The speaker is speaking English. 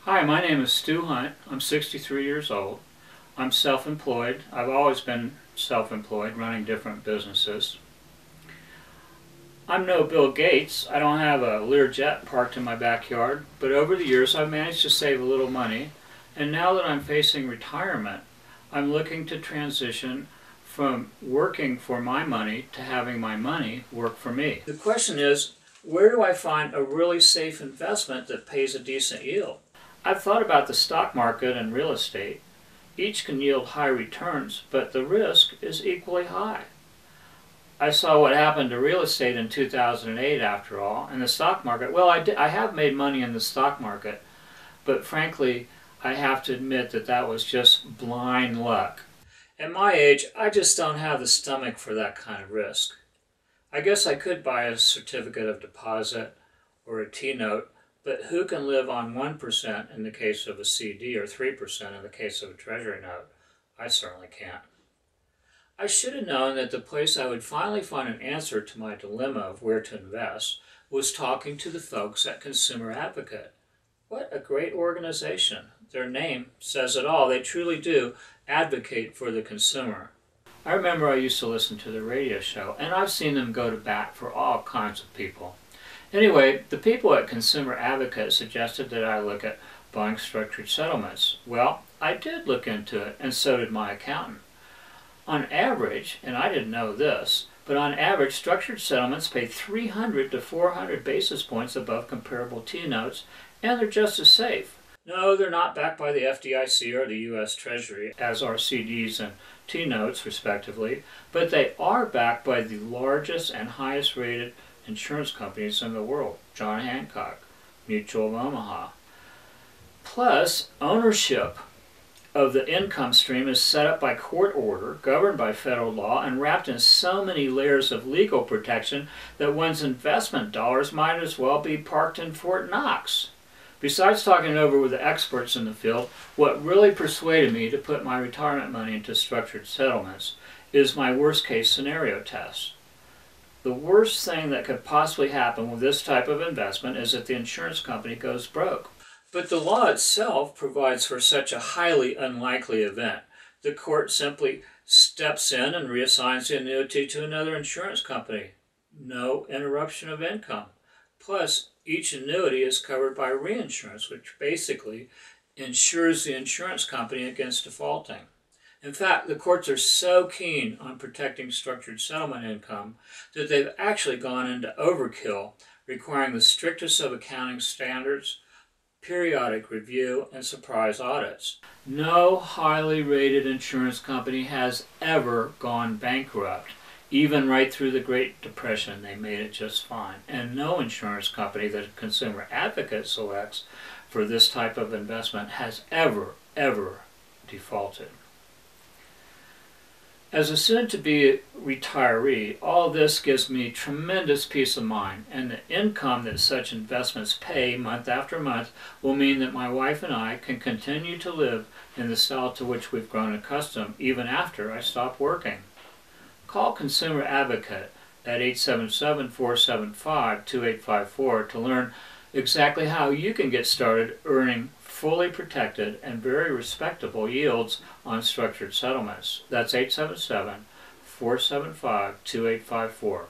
Hi, my name is Stu Hunt. I'm 63 years old. I'm self-employed. I've always been self-employed, running different businesses. I'm no Bill Gates. I don't have a Learjet parked in my backyard, but over the years I've managed to save a little money, and now that I'm facing retirement, I'm looking to transition from working for my money to having my money work for me. The question is, where do I find a really safe investment that pays a decent yield? I've thought about the stock market and real estate. Each can yield high returns, but the risk is equally high. I saw what happened to real estate in 2008 after all, and the stock market. Well, I have made money in the stock market, but frankly, I have to admit that that was just blind luck. At my age, I just don't have the stomach for that kind of risk. I guess I could buy a certificate of deposit or a T-note, but who can live on 1% in the case of a CD or 3% in the case of a treasury note? I certainly can't. I should have known that the place I would finally find an answer to my dilemma of where to invest was talking to the folks at Consumer Advocate. What a great organization. Their name says it all. They truly do advocate for the consumer. I remember I used to listen to the radio show, and I've seen them go to bat for all kinds of people. Anyway, the people at Consumer Advocate suggested that I look at buying structured settlements. Well, I did look into it, and so did my accountant. On average, and I didn't know this, but on average, structured settlements pay 300 to 400 basis points above comparable T-notes, and they're just as safe. No, they're not backed by the FDIC or the U.S. Treasury, as are CDs and T-notes, respectively, but they are backed by the largest and highest rated insurance companies in the world, John Hancock, Mutual of Omaha. Plus, ownership of the income stream is set up by court order, governed by federal law, and wrapped in so many layers of legal protection that one's investment dollars might as well be parked in Fort Knox. Besides talking it over with the experts in the field, what really persuaded me to put my retirement money into structured settlements is my worst-case scenario test. The worst thing that could possibly happen with this type of investment is that the insurance company goes broke. But the law itself provides for such a highly unlikely event. The court simply steps in and reassigns the annuity to another insurance company. No interruption of income. Plus, each annuity is covered by reinsurance, which basically insures the insurance company against defaulting. In fact, the courts are so keen on protecting structured settlement income that they've actually gone into overkill, requiring the strictest of accounting standards, periodic review, and surprise audits. No highly rated insurance company has ever gone bankrupt. Even right through the Great Depression, they made it just fine. And no insurance company that a Consumer Advocate selects for this type of investment has ever defaulted. As a soon-to-be retiree, all this gives me tremendous peace of mind, and the income that such investments pay month after month will mean that my wife and I can continue to live in the style to which we've grown accustomed even after I stop working. Call Consumer Advocate at 877-475-2854 to learn exactly how you can get started earning fully protected and very respectable yields on structured settlements. That's 877-475-2854.